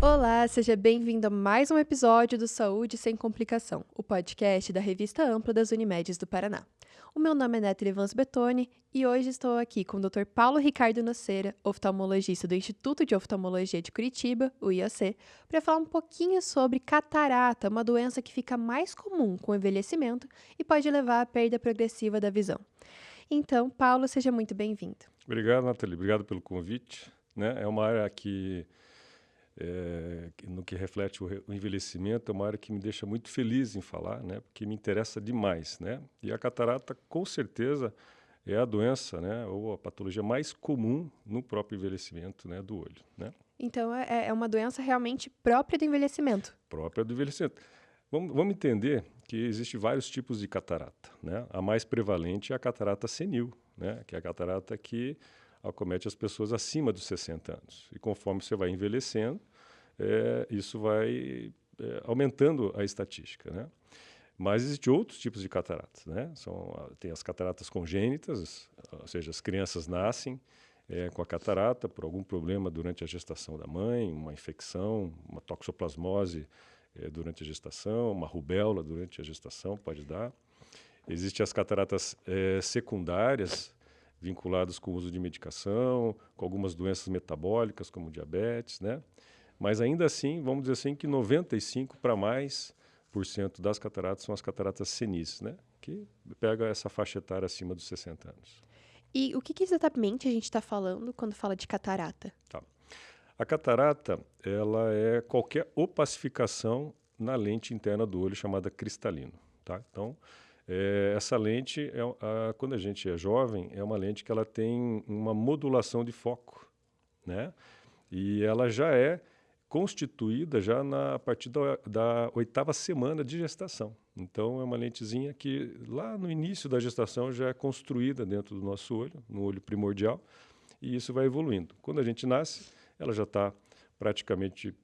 Olá, seja bem-vindo a mais um episódio do Saúde Sem Complicação, o podcast da Revista Ampla das Unimedes do Paraná. O meu nome é Nétria Evans Bettoni e hoje estou aqui com o Dr. Paulo Ricardo Noceira, oftalmologista do Instituto de Oftalmologia de Curitiba, o IOC, para falar um pouquinho sobre catarata, uma doença que fica mais comum com o envelhecimento e pode levar à perda progressiva da visão. Então, Paulo, seja muito bem-vindo. Obrigado, Nathalie. Obrigado pelo convite. Né? É uma área no que reflete o envelhecimento, é uma área que me deixa muito feliz em falar, né? Porque me interessa demais. Né? E a catarata, com certeza, é a doença, né? Ou a patologia mais comum no próprio envelhecimento, né? Do olho. Né? Então, é uma doença realmente própria do envelhecimento. Própria do envelhecimento. Vamos entender que existem vários tipos de catarata. Né? A mais prevalente é a catarata senil, né? Que é a catarata que acomete as pessoas acima dos 60 anos. E conforme você vai envelhecendo, isso vai aumentando a estatística. Né? Mas existem outros tipos de cataratas. Né? Tem as cataratas congênitas, ou seja, as crianças nascem com a catarata por algum problema durante a gestação da mãe, uma infecção, uma toxoplasmose durante a gestação, uma rubéola durante a gestação pode dar. Existem as cataratas secundárias, vinculadas com o uso de medicação, com algumas doenças metabólicas, como diabetes, né? Mas ainda assim, vamos dizer assim, que 95% para mais das cataratas são as cataratas senis, né? Que pega essa faixa etária acima dos 60 anos. E o que exatamente a gente está falando quando fala de catarata? Tá. A catarata, ela é qualquer opacificação na lente interna do olho chamada cristalino, tá? Então, essa lente, quando a gente é jovem, é uma lente que ela tem uma modulação de foco, né? E ela já é constituída já a partir da 8ª semana de gestação. Então, é uma lentezinha que lá no início da gestação já é construída dentro do nosso olho, no olho primordial, e isso vai evoluindo. Quando a gente nasce, ela já está praticamente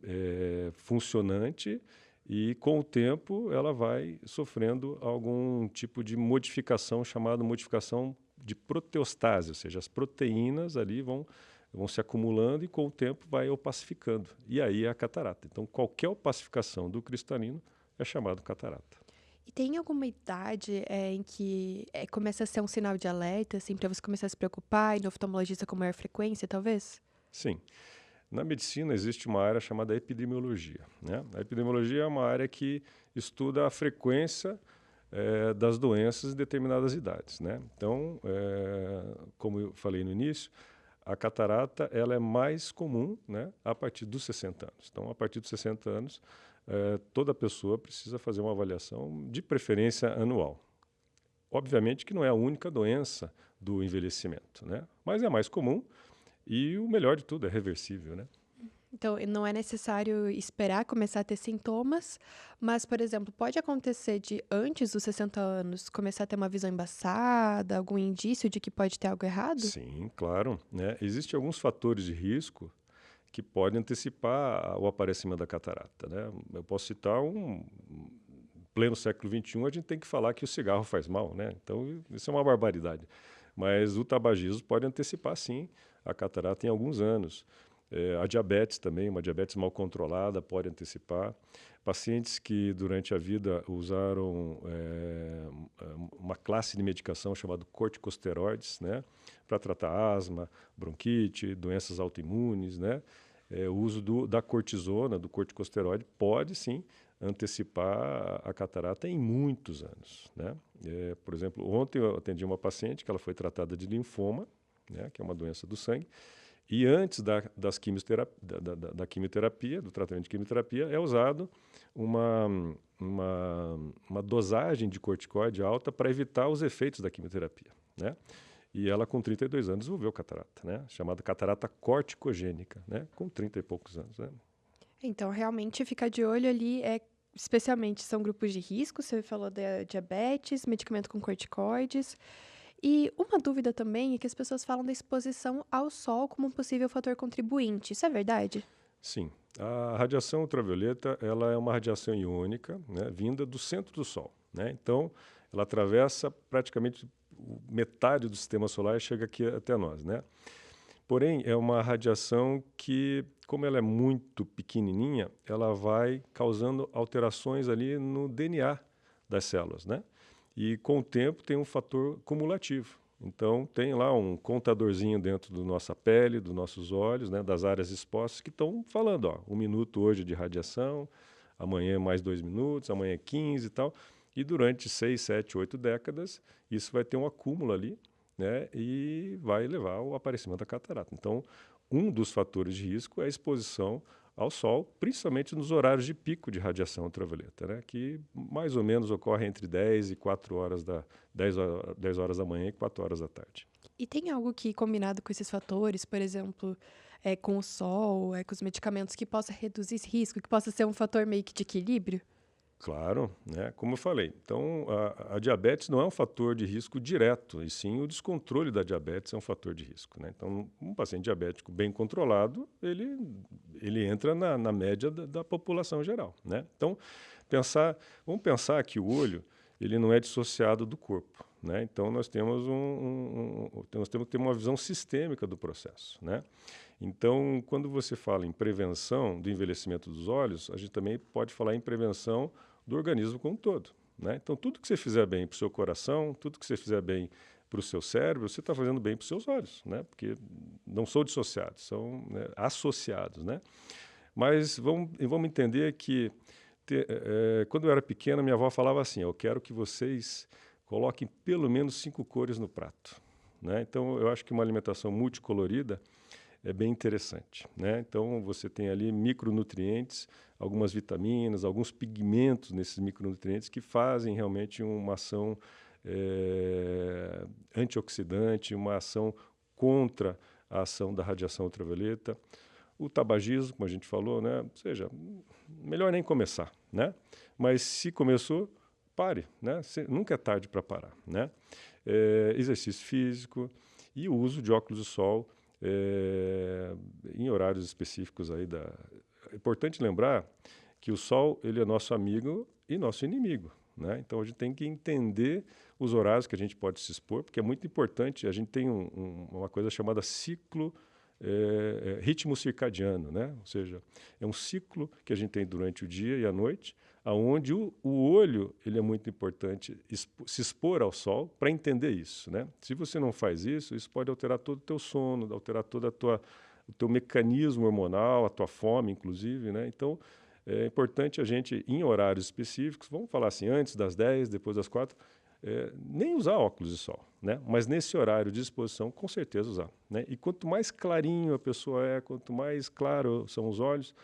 funcionante e, com o tempo, ela vai sofrendo algum tipo de modificação chamada modificação de proteostase, ou seja, as proteínas ali vão se acumulando e, com o tempo, vai opacificando. E aí é a catarata. Então, qualquer opacificação do cristalino é chamado catarata. E tem alguma idade em que começa a ser um sinal de alerta, assim, para você começar a se preocupar e no oftalmologista com maior frequência, talvez? Sim. Na medicina existe uma área chamada epidemiologia. Né? A epidemiologia é uma área que estuda a frequência das doenças em determinadas idades. Né? Então, como eu falei no início, a catarata ela é mais comum, né, a partir dos 60 anos. Então, a partir dos 60 anos, toda pessoa precisa fazer uma avaliação, de preferência anual. Obviamente que não é a única doença do envelhecimento, né? Mas é a mais comum e o melhor de tudo é reversível, né? Então, não é necessário esperar começar a ter sintomas, mas, por exemplo, pode acontecer de antes dos 60 anos começar a ter uma visão embaçada, algum indício de que pode ter algo errado? Sim, claro, né? Existem alguns fatores de risco que podem antecipar o aparecimento da catarata, né? Eu posso citar pleno século XXI, a gente tem que falar que o cigarro faz mal, né? Então, isso é uma barbaridade. Mas o tabagismo pode antecipar, sim, a catarata em alguns anos. A diabetes também, uma diabetes mal controlada, pode antecipar. Pacientes que durante a vida usaram uma classe de medicação chamada corticosteroides, né, para tratar asma, bronquite, doenças autoimunes, né, o uso da cortisona, do corticosteroide, pode sim antecipar a catarata em muitos anos. Né? Por exemplo, ontem eu atendi uma paciente que ela foi tratada de linfoma, né, que é uma doença do sangue, e antes da quimioterapia, do tratamento de quimioterapia, é usado uma dosagem de corticoide alta para evitar os efeitos da quimioterapia. Né? E ela, com 32 anos, desenvolveu catarata, né? Chamada catarata corticogênica, né? Com 30 e poucos anos. Né? Então, realmente, ficar de olho ali especialmente, são grupos de risco, você falou da diabetes, medicamento com corticoides. E uma dúvida também é que as pessoas falam da exposição ao sol como um possível fator contribuinte. Isso é verdade? Sim. A radiação ultravioleta ela é uma radiação iônica, né, vinda do centro do Sol. Né? Então, ela atravessa praticamente metade do sistema solar e chega aqui até nós. Né? Porém, é uma radiação que como ela é muito pequenininha, ela vai causando alterações ali no DNA das células, né? E com o tempo tem um fator cumulativo. Então tem lá um contadorzinho dentro da nossa pele, dos nossos olhos, né, das áreas expostas, que estão falando, ó, 1 minuto hoje de radiação, amanhã mais 2 minutos, amanhã 15 e tal. E durante 6, 7, 8 décadas, isso vai ter um acúmulo ali, né, e vai levar ao aparecimento da catarata. Então, um dos fatores de risco é a exposição ao sol, principalmente nos horários de pico de radiação ultravioleta, né, que mais ou menos ocorre entre 10 e 4 horas 10 horas da manhã e 4 horas da tarde. E tem algo que, combinado com esses fatores, por exemplo, com o sol, com os medicamentos, que possa reduzir esse risco, que possa ser um fator meio que de equilíbrio? Claro, né? Como eu falei, então a diabetes não é um fator de risco direto, e sim o descontrole da diabetes é um fator de risco, né? Então, um paciente diabético bem controlado, ele entra na média da população geral, né? Então, vamos pensar que o olho ele não é dissociado do corpo, né? Então, nós temos nós temos que ter uma visão sistêmica do processo, né? Então, quando você fala em prevenção do envelhecimento dos olhos, a gente também pode falar em prevenção do organismo como um todo, né? Então, tudo que você fizer bem para o seu coração, tudo que você fizer bem para o seu cérebro, você está fazendo bem para os seus olhos, né? Porque não são dissociados, são, né, associados, né? Mas vamos entender que quando eu era pequena, minha avó falava assim: eu quero que vocês coloquem pelo menos 5 cores no prato, né? Então, eu acho que uma alimentação multicolorida é bem interessante, né? Então, você tem ali micronutrientes, algumas vitaminas, alguns pigmentos nesses micronutrientes que fazem realmente uma ação antioxidante, uma ação contra a ação da radiação ultravioleta. O tabagismo, como a gente falou, né? Ou seja, melhor nem começar, né? Mas se começou, pare, né? Nunca é tarde para parar, né? Exercício físico e o uso de óculos de sol em horários específicos aí É importante lembrar que o sol ele é nosso amigo e nosso inimigo, né? Então a gente tem que entender os horários que a gente pode se expor, porque é muito importante. A gente tem uma coisa chamada ciclo ritmo circadiano, né? Ou seja, é um ciclo que a gente tem durante o dia e a noite, aonde o olho ele é muito importante se expor ao sol para entender isso, né? Se você não faz isso, isso pode alterar todo o teu sono, alterar todo o teu mecanismo hormonal, a tua fome, inclusive, né? Então, é importante a gente, em horários específicos, vamos falar assim, antes das 10, depois das 4, nem usar óculos de sol, né? Mas nesse horário de exposição, com certeza usar, né? E quanto mais clarinho a pessoa quanto mais claro são os olhos,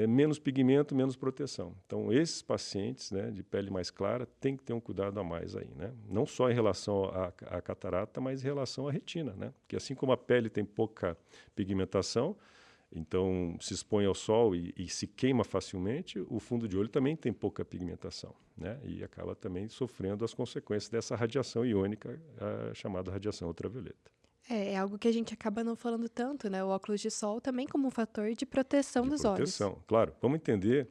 menos pigmento, menos proteção. Então, esses pacientes, né, de pele mais clara têm que ter um cuidado a mais aí, né? Não só em relação à catarata, mas em relação à retina, né? Porque assim como a pele tem pouca pigmentação, então se expõe ao sol e se queima facilmente, o fundo de olho também tem pouca pigmentação, né? E acaba também sofrendo as consequências dessa radiação iônica, chamada radiação ultravioleta. É algo que a gente acaba não falando tanto, né? O óculos de sol também como um fator de proteção De dos olhos. proteção, claro. Vamos entender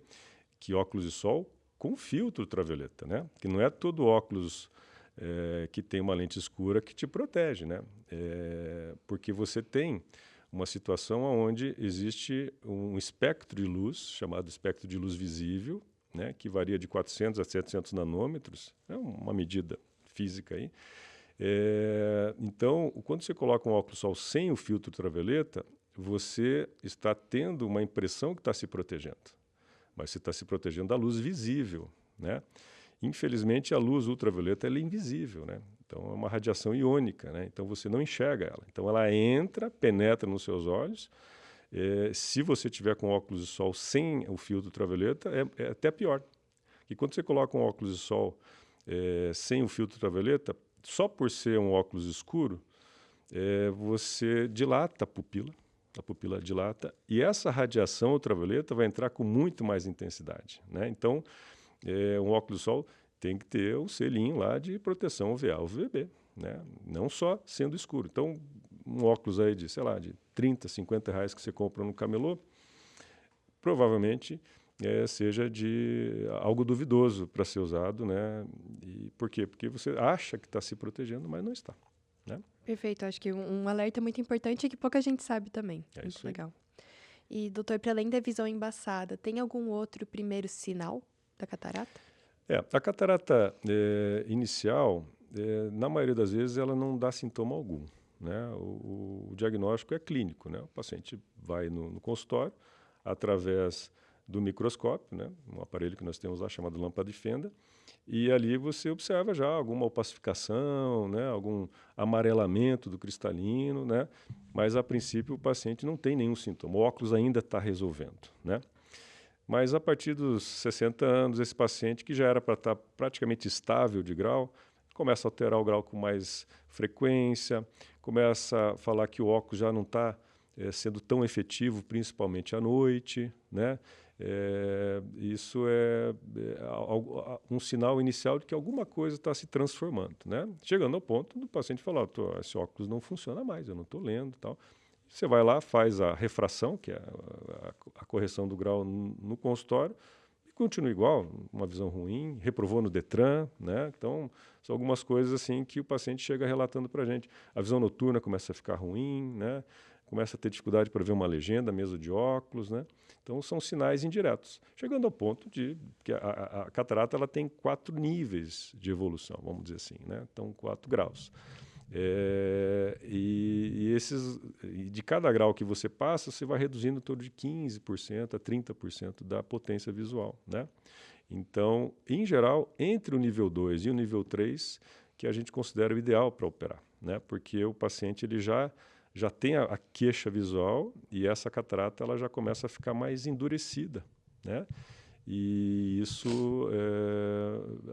que óculos de sol com filtro ultravioleta, né? Que não é todo óculos que tem uma lente escura que te protege, né? Porque você tem uma situação onde existe um espectro de luz, chamado espectro de luz visível, né? Que varia de 400 a 700 nanômetros, é uma medida física aí. Então, quando você coloca um óculos de sol sem o filtro ultravioleta, você está tendo uma impressão que está se protegendo, mas você está se protegendo da luz visível, né? Infelizmente, a luz ultravioleta ela é invisível, né? Então, é uma radiação iônica, né? Então, você não enxerga ela. Então, ela entra, penetra nos seus olhos. Se você tiver com óculos de sol sem o filtro ultravioleta, é até pior. E quando você coloca um óculos de sol sem o filtro ultravioleta, só por ser um óculos escuro, você dilata a pupila dilata, e essa radiação ultravioleta vai entrar com muito mais intensidade, né? Então, um óculos de sol tem que ter o selinho lá de proteção UVA, UVB, né? Não só sendo escuro. Então, um óculos aí de, sei lá, de 30, 50 reais que você compra no camelô, provavelmente seja de algo duvidoso para ser usado, né? E por quê? Porque você acha que está se protegendo, mas não está, né? Perfeito, acho que um alerta muito importante é que pouca gente sabe também. É Muito isso aí. legal. E, doutor, para além da visão embaçada, tem algum outro primeiro sinal da catarata? A catarata inicial, na maioria das vezes, ela não dá sintoma algum, né? O diagnóstico é clínico, né? O paciente vai no consultório, através do microscópio, né? Um aparelho que nós temos lá chamado lâmpada de Fenda, e ali você observa já alguma opacificação, né? Algum amarelamento do cristalino, né? Mas, a princípio, o paciente não tem nenhum sintoma. O óculos ainda está resolvendo, né? Mas, a partir dos 60 anos, esse paciente, que já era para estar praticamente estável de grau, começa a alterar o grau com mais frequência, começa a falar que o óculos já não está sendo tão efetivo, principalmente à noite, né? Isso é um sinal inicial de que alguma coisa está se transformando, né? Chegando ao ponto do paciente falar, esse óculos não funciona mais, eu não estou lendo e tal. Você vai lá, faz a refração, que é a correção do grau no consultório, e continua igual, uma visão ruim, reprovou no Detran, né? Então, são algumas coisas assim que o paciente chega relatando para a gente. A visão noturna começa a ficar ruim, né? Começa a ter dificuldade para ver uma legenda, mesmo de óculos, né? Então, são sinais indiretos. Chegando ao ponto de que a catarata ela tem 4 níveis de evolução, vamos dizer assim, né? Então, 4 graus. E de cada grau que você passa, você vai reduzindo em torno de 15% a 30% da potência visual, né? Então, em geral, entre o nível 2 e o nível 3, que a gente considera o ideal para operar, né? Porque o paciente ele já tem a queixa visual e essa catarata ela já começa a ficar mais endurecida, né? E isso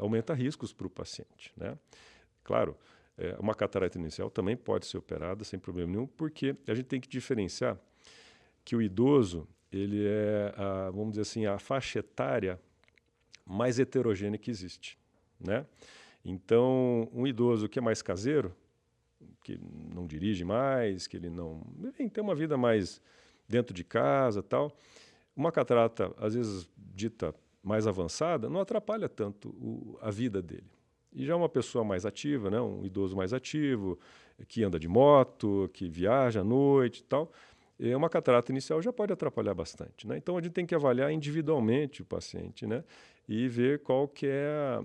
aumenta riscos para o paciente, né? Claro, uma catarata inicial também pode ser operada sem problema nenhum, porque a gente tem que diferenciar que o idoso, ele é, vamos dizer assim, a faixa etária mais heterogênea que existe, né? Então, um idoso que é mais caseiro, que não dirige mais, que ele não... Enfim, tem uma vida mais dentro de casa, tal. Uma catarata, às vezes, dita mais avançada, não atrapalha tanto a vida dele. E já uma pessoa mais ativa, né, um idoso mais ativo, que anda de moto, que viaja à noite e tal, uma catarata inicial já pode atrapalhar bastante, né? Então, a gente tem que avaliar individualmente o paciente, né? E ver qual que é,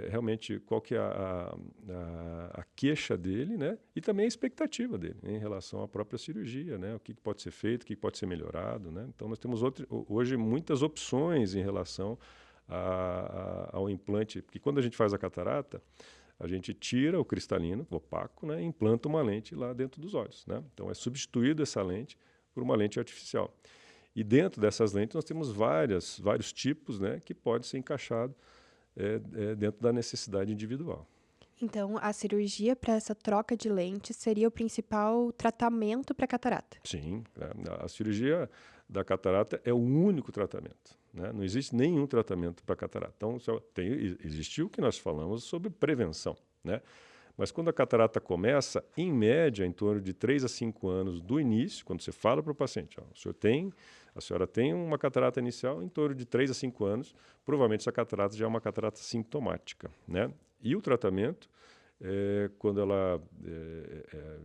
realmente, qual que é a queixa dele, né? E também a expectativa dele em relação à própria cirurgia, né? O que pode ser feito, o que pode ser melhorado, né? Então, nós temos hoje muitas opções em relação ao implante, porque quando a gente faz a catarata, a gente tira o cristalino opaco, né, e implanta uma lente lá dentro dos olhos, né? Então, é substituído essa lente por uma lente artificial. E dentro dessas lentes nós temos vários tipos, né, que pode ser encaixado dentro da necessidade individual. Então, a cirurgia para essa troca de lente seria o principal tratamento para catarata? Sim, a cirurgia da catarata é o único tratamento, né? Não existe nenhum tratamento para catarata. Então, existe o que nós falamos sobre prevenção, né? Mas quando a catarata começa, em média, em torno de 3 a 5 anos do início, quando você fala para o paciente, a senhora tem uma catarata inicial, em torno de 3 a 5 anos, provavelmente essa catarata já é uma catarata sintomática, né? E o tratamento, quando ela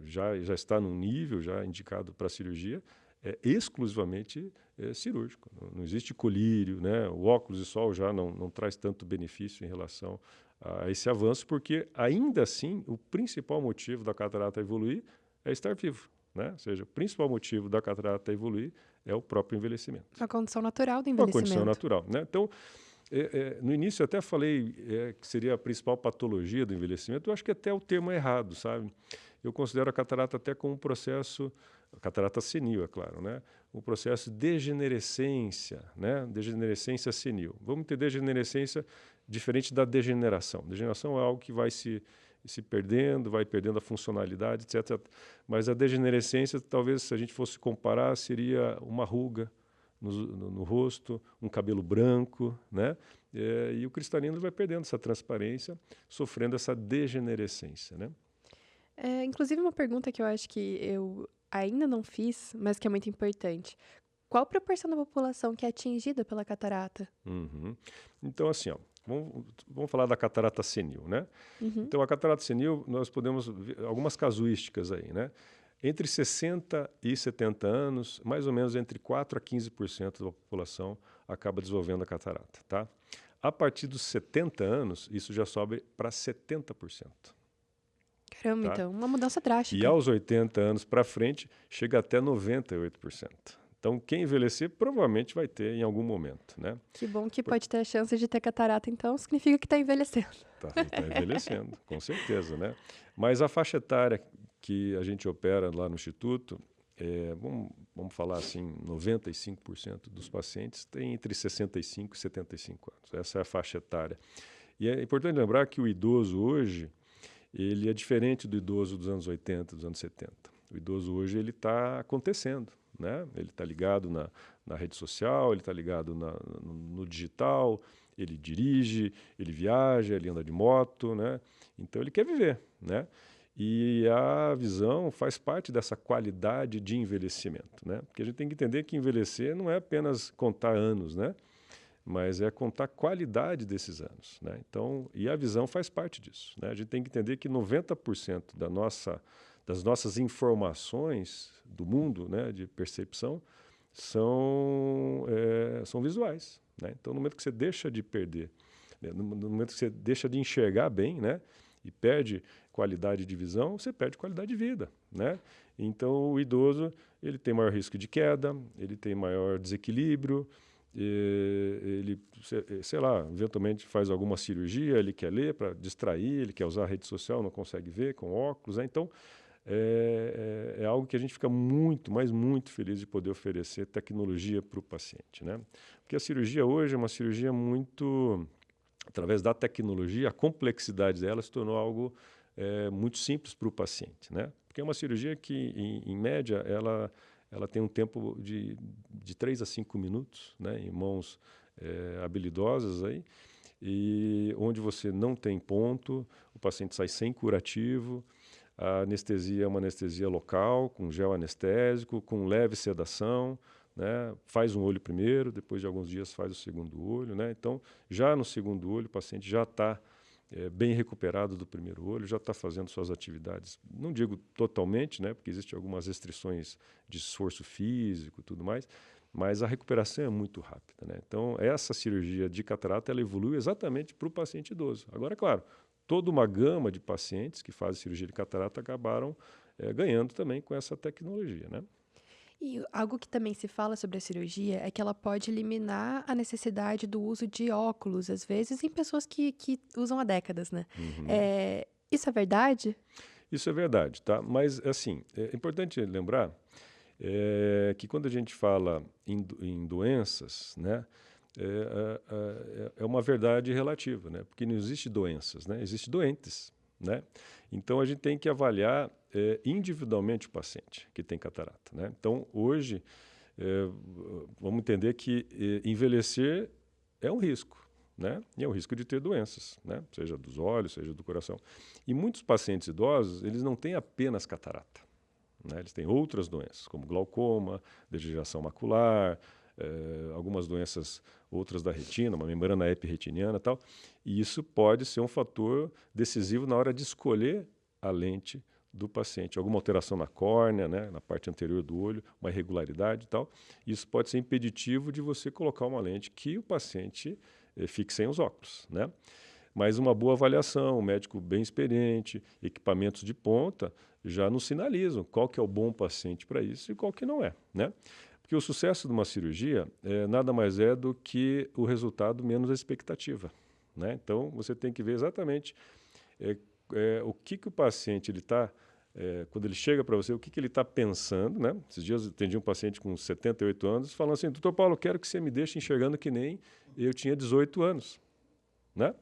já está num nível já indicado para cirurgia, é exclusivamente cirúrgico. Não existe colírio, né? O óculos de sol já não traz tanto benefício em relação a esse avanço, porque ainda assim o principal motivo da catarata evoluir é estar vivo, né? Ou seja, o principal motivo da catarata evoluir é o próprio envelhecimento. A condição natural do Uma envelhecimento. condição natural, né? Então, no início eu até falei que seria a principal patologia do envelhecimento. Eu acho que até o termo é errado, sabe? Eu considero a catarata até como um processo, a catarata senil, é claro, né? Um processo de degenerescência, né? Degenerescência senil. Vamos ter degenerescência diferente da degeneração. Degeneração é algo que vai se perdendo, vai perdendo a funcionalidade, etc. Mas a degenerescência, talvez, se a gente fosse comparar, seria uma ruga no rosto, um cabelo branco, né? E o cristalino vai perdendo essa transparência, sofrendo essa degenerescência, né? Inclusive, uma pergunta que eu acho que eu ainda não fiz, mas que é muito importante. Qual proporção da população que é atingida pela catarata? Uhum. Então, assim, ó, vamos falar da catarata senil, né? Uhum. Então, a catarata senil, nós podemos ver algumas casuísticas aí, né? Entre 60 e 70 anos, mais ou menos entre 4 a 15% da população acaba desenvolvendo a catarata, tá? A partir dos 70 anos, isso já sobe para 70%. Caramba, Tá? então, uma mudança E drástica. aos 80 anos para frente, chega até 98%. Então, quem envelhecer provavelmente vai ter em algum momento, né? Que bom que Por- pode ter a chance de ter catarata, então, significa que está envelhecendo. Tá envelhecendo, com certeza, né? Mas a faixa etária que a gente opera lá no Instituto, vamos falar assim, 95% dos pacientes têm entre 65 e 75 anos. Essa é a faixa etária. E é importante lembrar que o idoso hoje, ele é diferente do idoso dos anos 80, dos anos 70. O idoso hoje ele está acontecendo, né? Ele está ligado na rede social, ele está ligado no digital, ele dirige, ele viaja, ele anda de moto, né? Então ele quer viver, né? E a visão faz parte dessa qualidade de envelhecimento, né? Porque a gente tem que entender que envelhecer não é apenas contar anos, né? Mas é contar a qualidade desses anos, né? Então, e a visão faz parte disso, né? A gente tem que entender que 90% das nossas informações do mundo, né, de percepção, são visuais, né? Então, no momento que você deixa de perder, né, no momento que você deixa de enxergar bem, né, e perde qualidade de visão, você perde qualidade de vida, né? Então, o idoso, ele tem maior risco de queda, ele tem maior desequilíbrio, ele, sei lá, eventualmente faz alguma cirurgia, ele quer ler para distrair, ele quer usar a rede social, não consegue ver com óculos, né? Então, é algo que a gente fica muito, mas muito feliz de poder oferecer tecnologia para o paciente, né? Porque a cirurgia hoje é uma cirurgia muito, através da tecnologia, a complexidade dela se tornou algo muito simples para o paciente, né? Porque é uma cirurgia que, em média, ela tem um tempo de 3 a 5 minutos, né, em mãos habilidosas aí, e onde você não tem ponto, o paciente sai sem curativo, a anestesia é uma anestesia local, com gel anestésico, com leve sedação, né, faz um olho primeiro, depois de alguns dias faz o segundo olho, né, então já no segundo olho o paciente já está bem recuperado do primeiro olho, já está fazendo suas atividades. Não digo totalmente, né, porque existem algumas restrições de esforço físico e tudo mais, mas a recuperação é muito rápida, né? Então, essa cirurgia de catarata ela evolui exatamente para o paciente idoso. Agora, é claro, toda uma gama de pacientes que fazem cirurgia de catarata acabaram ganhando também com essa tecnologia, né? E algo que também se fala sobre a cirurgia é que ela pode eliminar a necessidade do uso de óculos, às vezes, em pessoas que usam há décadas, né? Uhum. Isso é verdade? Isso é verdade, tá? Mas, assim, é importante lembrar que quando a gente fala em doenças, né, é uma verdade relativa, né? Porque não existe doenças, né? Existe doentes, né? Então a gente tem que avaliar individualmente o paciente que tem catarata, né? Então hoje eh, vamos entender que envelhecer é um risco, né? E é um risco de ter doenças, né? Seja dos olhos, seja do coração. E muitos pacientes idosos eles não têm apenas catarata, né? Eles têm outras doenças, como glaucoma, degeneração macular, algumas doenças outras da retina, uma membrana epirretiniana e tal. E isso pode ser um fator decisivo na hora de escolher a lente do paciente. Alguma alteração na córnea, né, na parte anterior do olho, uma irregularidade e tal. Isso pode ser impeditivo de você colocar uma lente que o paciente fique sem os óculos, né? Mas uma boa avaliação, um médico bem experiente, equipamentos de ponta, já nos sinalizam qual que é o bom paciente para isso e qual que não é, né? Porque o sucesso de uma cirurgia nada mais é do que o resultado menos a expectativa, né? Então, você tem que ver exatamente o que o paciente ele está, quando ele chega para você, o que ele está pensando, né? Esses dias eu atendi um paciente com 78 anos falando assim, doutor Paulo, eu quero que você me deixe enxergando que nem eu tinha 18 anos, né?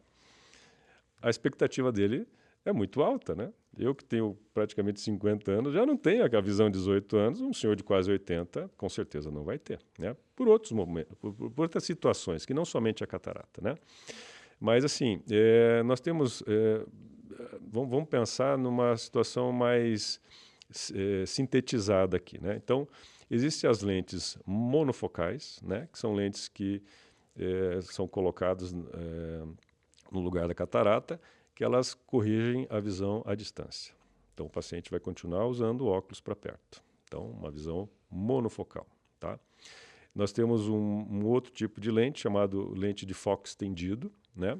A expectativa dele é muito alta, né? Eu que tenho praticamente 50 anos, já não tenho a visão de 18 anos, um senhor de quase 80 com certeza não vai ter, né? Por outros momentos, por outras situações, que não somente a catarata, né? Mas assim, nós temos, vamos pensar numa situação mais sintetizada aqui, né? Então, existem as lentes monofocais, né? Que são lentes que são colocadas no lugar da catarata, que elas corrigem a visão à distância, Então, o paciente vai continuar usando o óculos para perto. Então, uma visão monofocal, tá? Nós temos um outro tipo de lente, chamado lente de foco estendido, né?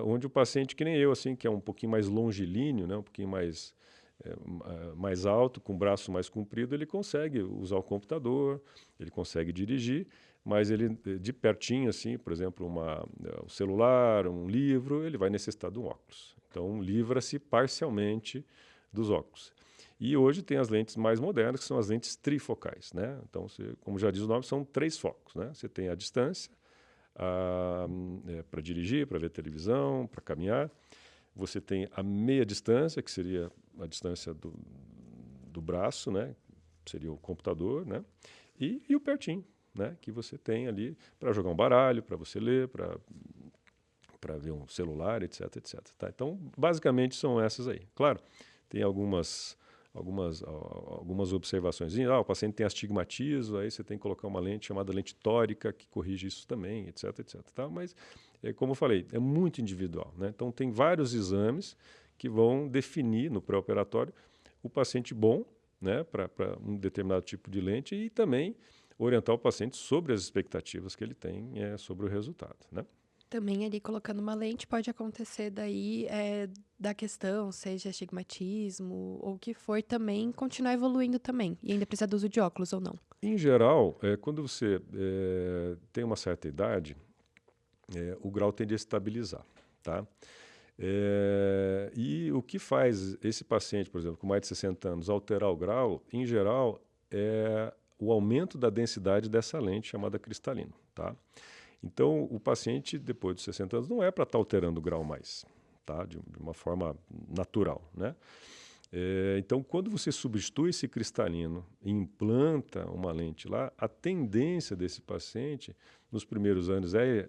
Onde o paciente, que nem eu, assim, que é um pouquinho mais longilíneo, né? Um pouquinho mais alto, com o braço mais comprido, ele consegue usar o computador, ele consegue dirigir, mas ele, de pertinho, assim, por exemplo, um celular, um livro, ele vai necessitar de um óculos. Então, livra-se parcialmente dos óculos. E hoje tem as lentes mais modernas, que são as lentes trifocais, né? Então, como já diz o nome, são 3 focos, né? Você tem a distância para dirigir, para ver televisão, para caminhar. Você tem a meia distância, que seria a distância do braço, né? Seria o computador, né? E o pertinho, né? Que você tem ali para jogar um baralho, para você ler, para ver um celular, etc, etc. Tá? Então, basicamente, são essas aí. Claro, tem algumas observações. O paciente tem astigmatismo, aí você tem que colocar uma lente chamada lente tórica, que corrige isso também, etc, etc. Tá? Mas, como eu falei, é muito individual, né? Então, tem vários exames que vão definir no pré-operatório o paciente bom, né, para um determinado tipo de lente e também orientar o paciente sobre as expectativas que ele tem sobre o resultado, né? Também ali colocando uma lente pode acontecer daí da questão, seja astigmatismo ou o que for, também continuar evoluindo também. E ainda precisa do uso de óculos ou não. Em geral, quando você tem uma certa idade, o grau tende a estabilizar, tá? E o que faz esse paciente, por exemplo, com mais de 60 anos, alterar o grau, em geral, é o aumento da densidade dessa lente chamada cristalino, tá? Então, o paciente, depois dos 60 anos, não é para estar alterando o grau mais, tá? De uma forma natural, né? Então, quando você substitui esse cristalino e implanta uma lente lá, a tendência desse paciente, nos primeiros anos, é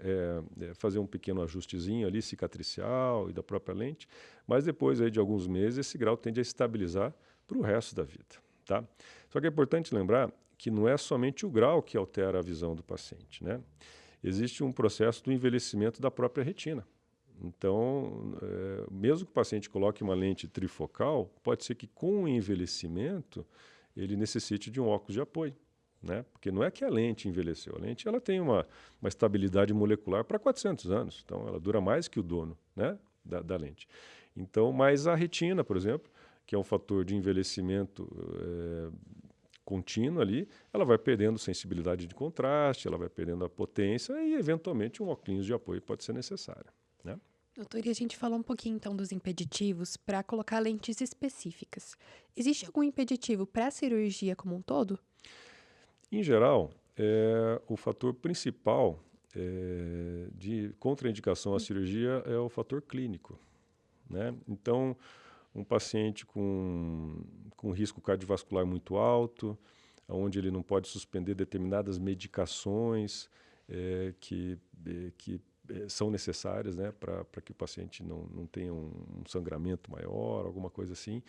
fazer um pequeno ajustezinho ali, cicatricial e da própria lente, mas depois aí, de alguns meses, esse grau tende a estabilizar para o resto da vida, tá? Só que é importante lembrar que não é somente o grau que altera a visão do paciente, né? Existe um processo do envelhecimento da própria retina. Então, mesmo que o paciente coloque uma lente trifocal, pode ser que com o envelhecimento ele necessite de um óculos de apoio, né? Porque não é que a lente envelheceu, a lente ela tem uma estabilidade molecular para 400 anos, então ela dura mais que o dono, né, da lente. Então, mas a retina, por exemplo, que é um fator de envelhecimento contínuo ali, ela vai perdendo sensibilidade de contraste, ela vai perdendo a potência e, eventualmente, um óculos de apoio pode ser necessário, né? Doutor, e a gente falou um pouquinho então dos impeditivos para colocar lentes específicas. Existe algum impeditivo para a cirurgia como um todo? Em geral, o fator principal de contraindicação à cirurgia é o fator clínico, né? Então, um paciente com risco cardiovascular muito alto, onde ele não pode suspender determinadas medicações que são necessárias, né, para que o paciente não tenha um sangramento maior, alguma coisa assim,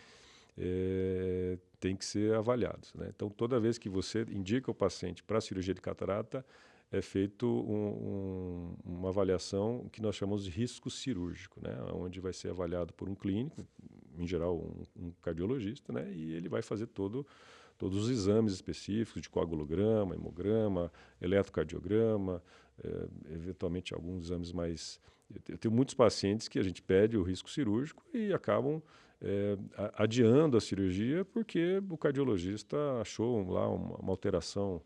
tem que ser avaliado, né? Então, toda vez que você indica o paciente para a cirurgia de catarata, é feito uma avaliação que nós chamamos de risco cirúrgico, né? Onde vai ser avaliado por um clínico, em geral um cardiologista, né? E ele vai fazer todos os exames específicos de coagulograma, hemograma, eletrocardiograma, eventualmente alguns exames mais... Eu tenho muitos pacientes que a gente pede o risco cirúrgico e acabam adiando a cirurgia porque o cardiologista achou lá uma alteração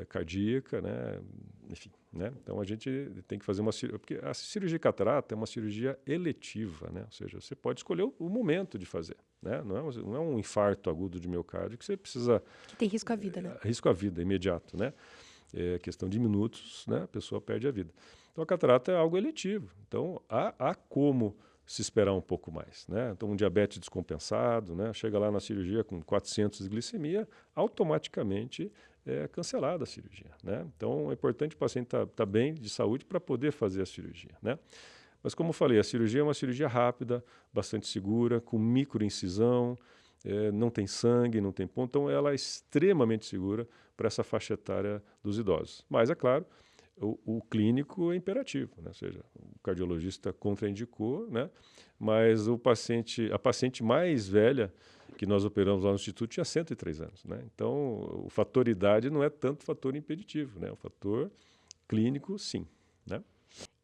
cardíaca, né? Enfim, né? Então a gente tem que fazer uma cirurgia, porque a cirurgia de catarata é uma cirurgia eletiva, né? Ou seja, você pode escolher o momento de fazer, né? Não é um infarto agudo de miocárdio que você precisa... Que tem risco à vida, né? Risco à vida, imediato, né? É questão de minutos, né? A pessoa perde a vida. Então a catarata é algo eletivo. Então há como se esperar um pouco mais, né? Então um diabetes descompensado, né? Chega lá na cirurgia com 400 de glicemia, automaticamente é cancelada a cirurgia, né? Então é importante o paciente estar bem de saúde para poder fazer a cirurgia, né? Mas como eu falei, a cirurgia é uma cirurgia rápida, bastante segura, com microincisão, não tem sangue, não tem ponto, então ela é extremamente segura para essa faixa etária dos idosos. Mas, é claro, o clínico é imperativo, né? Ou seja, o cardiologista contraindicou, né? Mas a paciente mais velha que nós operamos lá no Instituto tinha 103 anos, né? Então, o fator idade não é tanto fator impeditivo, né? O fator clínico, sim, né?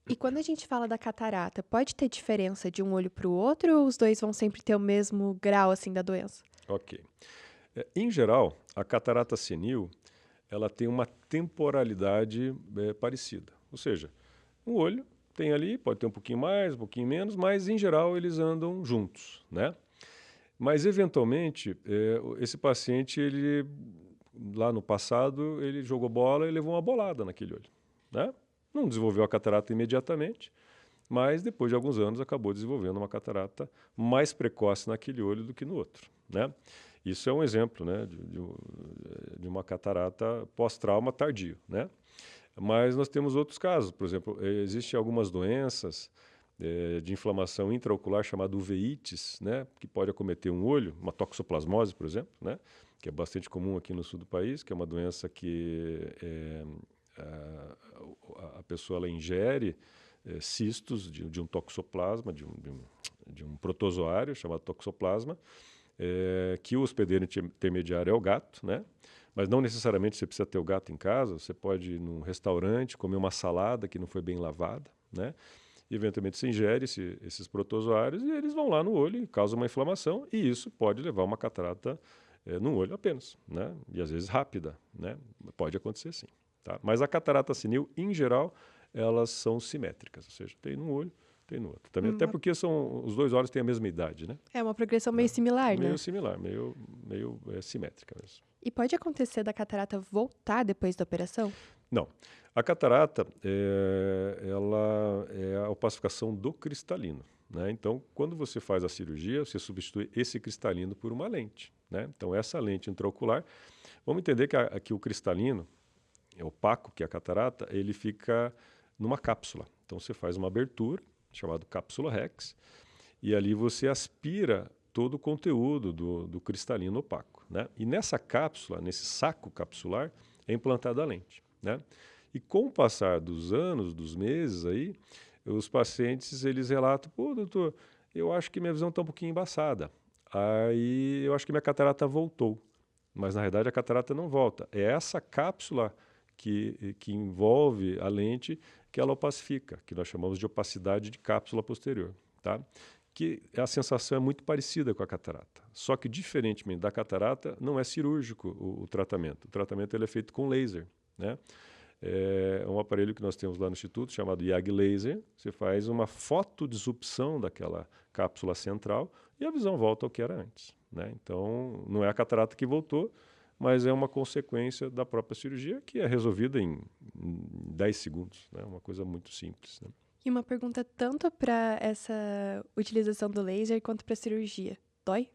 E quando a gente fala da catarata, pode ter diferença de um olho para o outro ou os dois vão sempre ter o mesmo grau assim da doença? Ok. Em geral, a catarata senil, ela tem uma temporalidade parecida. Ou seja, um olho tem ali, pode ter um pouquinho mais, um pouquinho menos, mas em geral eles andam juntos, né? Mas eventualmente, esse paciente, ele lá no passado, ele jogou bola e levou uma bolada naquele olho, né? Não desenvolveu a catarata imediatamente, mas depois de alguns anos acabou desenvolvendo uma catarata mais precoce naquele olho do que no outro, né? Isso é um exemplo, né, de uma catarata pós-trauma tardio, né? Mas nós temos outros casos, por exemplo, existem algumas doenças de inflamação intraocular chamada uveites, né, que pode acometer um olho, uma toxoplasmose, por exemplo, né, que é bastante comum aqui no sul do país, que é uma doença que a pessoa ela ingere cistos de um toxoplasma, de um protozoário chamado toxoplasma, que o hospedeiro intermediário é o gato, né? Mas não necessariamente você precisa ter o gato em casa, você pode ir num restaurante, comer uma salada que não foi bem lavada, né? E, eventualmente você ingere esses protozoários e eles vão lá no olho e causam uma inflamação e isso pode levar a uma catarata no olho apenas, né? E às vezes rápida, né? Pode acontecer sim, tá? Mas a catarata senil, em geral, elas são simétricas, ou seja, tem num olho, tem no outro. Também, até porque os dois olhos têm a mesma idade, né? É uma progressão meio similar, né? Meio similar, meio simétrica mesmo. E pode acontecer da catarata voltar depois da operação? Não. A catarata, ela é a opacificação do cristalino, né? Então, quando você faz a cirurgia, você substitui esse cristalino por uma lente, né? Então, essa lente intraocular, vamos entender que o cristalino, é opaco, que é a catarata, ele fica numa cápsula. Então, você faz uma abertura, chamada cápsula Rex, e ali você aspira todo o conteúdo do cristalino opaco, né? E nessa cápsula, nesse saco capsular, é implantada a lente, né? E com o passar dos anos, dos meses aí, os pacientes eles relatam: pô, doutor, eu acho que minha visão está um pouquinho embaçada. Aí eu acho que minha catarata voltou. Mas na realidade a catarata não volta. É essa cápsula que envolve a lente que ela opacifica, que nós chamamos de opacidade de cápsula posterior, tá? Que a sensação é muito parecida com a catarata. Só que, diferentemente da catarata, não é cirúrgico o tratamento. O tratamento ele é feito com laser, né? É um aparelho que nós temos lá no Instituto, chamado YAG Laser. Você faz uma fotodisrupção daquela cápsula central e a visão volta ao que era antes, né? Então, não é a catarata que voltou, mas é uma consequência da própria cirurgia que é resolvida em 10 segundos, né? Uma coisa muito simples, né? E uma pergunta tanto para essa utilização do laser quanto para a cirurgia. Dói?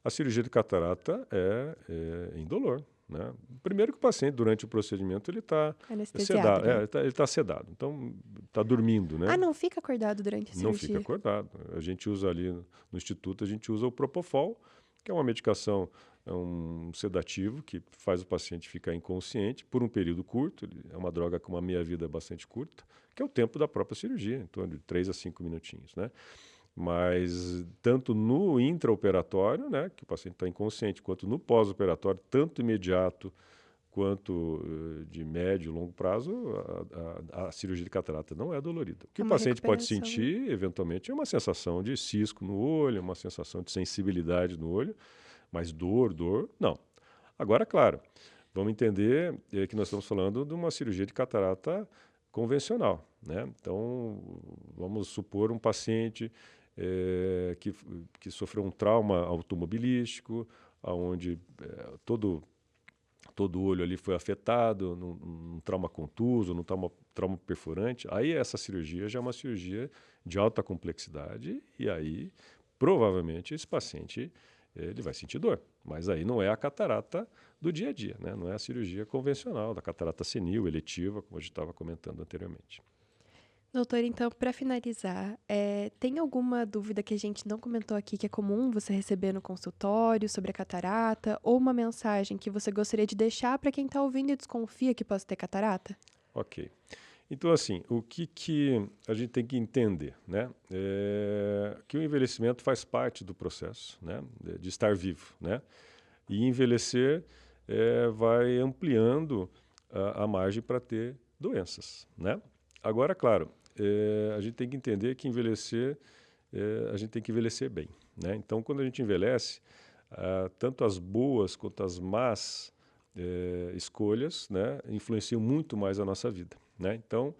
A cirurgia de catarata é indolor, né? Primeiro que o paciente, durante o procedimento, ele está Anestesiado, sedado. né? Ele está sedado, então está dormindo, né? Ah, não fica acordado durante a Não fica cirurgia? acordado. A gente usa ali no Instituto, a gente usa o Propofol, que é uma medicação, é um sedativo que faz o paciente ficar inconsciente por um período curto. É uma droga com uma meia-vida bastante curta, que é o tempo da própria cirurgia, em torno de 3 a 5 minutinhos, né? Mas tanto no intraoperatório, né, que o paciente está inconsciente, quanto no pós-operatório, tanto imediato quanto de médio e longo prazo, a cirurgia de catarata não é dolorida. O que É o uma paciente pode recuperação, né? sentir, eventualmente, é uma sensação de cisco no olho, uma sensação de sensibilidade no olho, mas dor, não. Agora, claro, vamos entender que nós estamos falando de uma cirurgia de catarata convencional, né? Então, vamos supor um paciente que sofreu um trauma automobilístico, onde todo o olho ali foi afetado, num trauma contuso, num trauma perfurante. Aí essa cirurgia já é uma cirurgia de alta complexidade e aí provavelmente esse paciente ele vai sentir dor. Mas aí não é a catarata do dia a dia, né? Não é a cirurgia convencional, da catarata senil, eletiva, como a gente estava comentando anteriormente. Doutor, então, para finalizar, tem alguma dúvida que a gente não comentou aqui que é comum você receber no consultório sobre a catarata? Ou uma mensagem que você gostaria de deixar para quem está ouvindo e desconfia que possa ter catarata? Ok. Então, assim, o que a gente tem que entender, né? Que o envelhecimento faz parte do processo, né? De estar vivo, né? E envelhecer vai ampliando a margem para ter doenças, né? Agora, claro, a gente tem que entender que envelhecer, a gente tem que envelhecer bem, né? Então, quando a gente envelhece, tanto as boas quanto as más escolhas, né, influenciam muito mais a nossa vida, né? Então,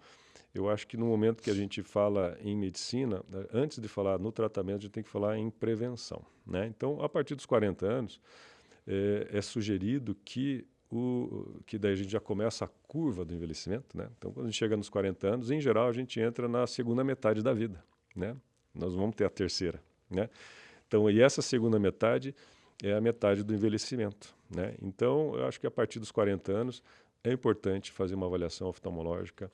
eu acho que no momento que a gente fala em medicina, antes de falar no tratamento, a gente tem que falar em prevenção, né? Então, a partir dos 40 anos, é sugerido que daí a gente já começa a curva do envelhecimento, né? Então, quando a gente chega nos 40 anos, em geral, a gente entra na segunda metade da vida, né? Nós vamos ter a terceira, né? Então, e essa segunda metade é a metade do envelhecimento, né? Então, eu acho que a partir dos 40 anos é importante fazer uma avaliação oftalmológica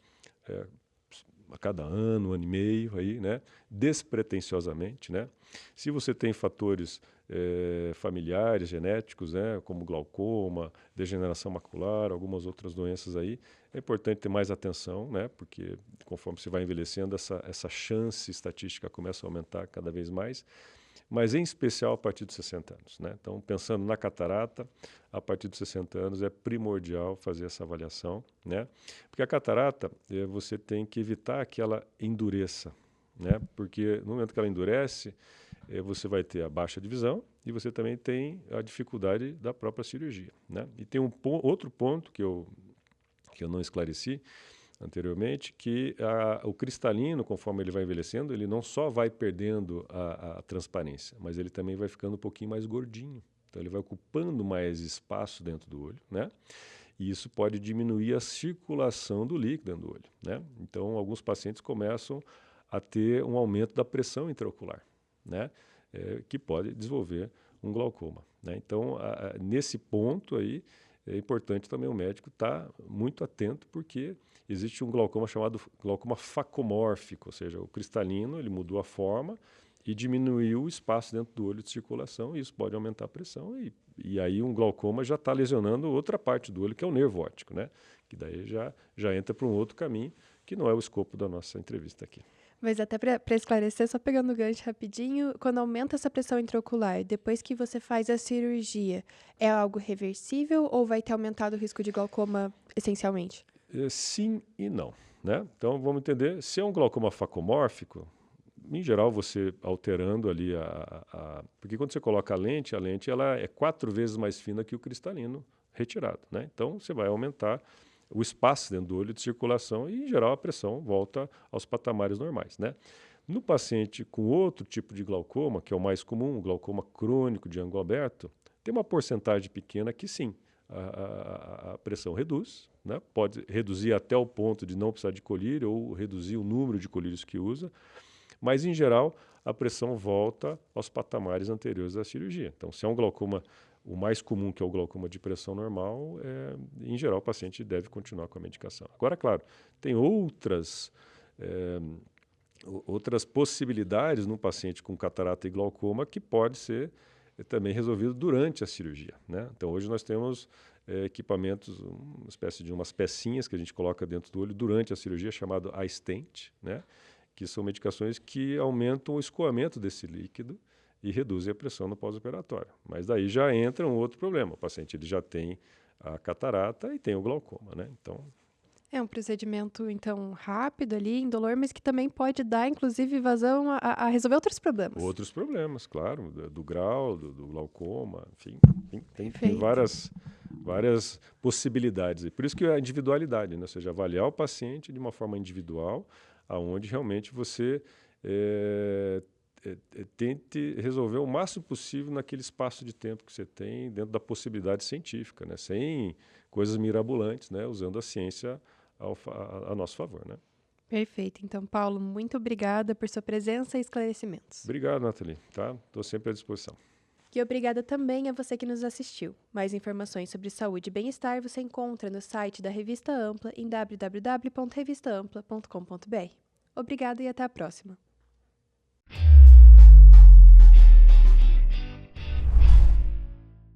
a cada ano e meio, aí, né? Despretensiosamente, né? Se você tem fatores familiares, genéticos, né? Como glaucoma, degeneração macular, algumas outras doenças aí, é importante ter mais atenção, né? Porque conforme você vai envelhecendo, essa chance estatística começa a aumentar cada vez mais, mas em especial a partir dos 60 anos, né? Então, pensando na catarata, a partir dos 60 anos é primordial fazer essa avaliação, né? Porque a catarata, você tem que evitar que ela endureça, né? Porque no momento que ela endurece, você vai ter a baixa de visão e você também tem a dificuldade da própria cirurgia, né? E tem outro ponto que eu não esclareci anteriormente, que o cristalino, conforme ele vai envelhecendo, ele não só vai perdendo a transparência, mas ele também vai ficando um pouquinho mais gordinho. Então, ele vai ocupando mais espaço dentro do olho, né? E isso pode diminuir a circulação do líquido dentro do olho, né? Então, alguns pacientes começam a ter um aumento da pressão intraocular, né? Que pode desenvolver um glaucoma, né? Então, nesse ponto aí, é importante também o médico estar muito atento, porque existe um glaucoma chamado glaucoma facomórfico, ou seja, o cristalino ele mudou a forma e diminuiu o espaço dentro do olho de circulação, e isso pode aumentar a pressão, e aí um glaucoma já está lesionando outra parte do olho, que é o nervo óptico, né? Que daí já entra para um outro caminho, que não é o escopo da nossa entrevista aqui. Mas até para esclarecer, só pegando o gancho rapidinho, quando aumenta essa pressão intraocular, depois que você faz a cirurgia, é algo reversível ou vai ter aumentado o risco de glaucoma essencialmente? Sim e não, né? Então vamos entender, se é um glaucoma facomórfico, em geral você alterando ali porque quando você coloca a lente ela é 4 vezes mais fina que o cristalino retirado, né? Então você vai aumentar o espaço dentro do olho de circulação e, em geral, a pressão volta aos patamares normais, né? No paciente com outro tipo de glaucoma, que é o mais comum, o glaucoma crônico de ângulo aberto, tem uma porcentagem pequena que sim, a pressão reduz, né? Pode reduzir até o ponto de não precisar de colírio ou reduzir o número de colírios que usa, mas, em geral, a pressão volta aos patamares anteriores à cirurgia. Então, se é um glaucoma, o mais comum, que é o glaucoma de pressão normal, em geral, o paciente deve continuar com a medicação. Agora, claro, tem outras possibilidades no paciente com catarata e glaucoma que pode ser também resolvido durante a cirurgia, né? Então, hoje nós temos equipamentos, uma espécie de umas pecinhas que a gente coloca dentro do olho durante a cirurgia, chamado iStent, né? Que são medicações que aumentam o escoamento desse líquido e reduzem a pressão no pós-operatório. Mas daí já entra um outro problema. O paciente ele já tem a catarata e tem o glaucoma, né? Então, É um procedimento, então, rápido ali, indolor, mas que também pode dar, inclusive, vazão a resolver outros problemas. outros problemas, claro, do grau, do glaucoma, enfim, tem várias possibilidades. E por isso que a individualidade, né? Ou seja, avaliar o paciente de uma forma individual, aonde realmente você tente resolver o máximo possível naquele espaço de tempo que você tem dentro da possibilidade científica, né? Sem coisas mirabolantes, né? Usando a ciência a nosso favor, né? Perfeito. Então, Paulo, muito obrigada por sua presença e esclarecimentos. Obrigado, Nathalie. Tá? Estou sempre à disposição. E obrigada também a você que nos assistiu. Mais informações sobre saúde e bem-estar você encontra no site da Revista Ampla em www.revistaampla.com.br. Obrigada e até a próxima.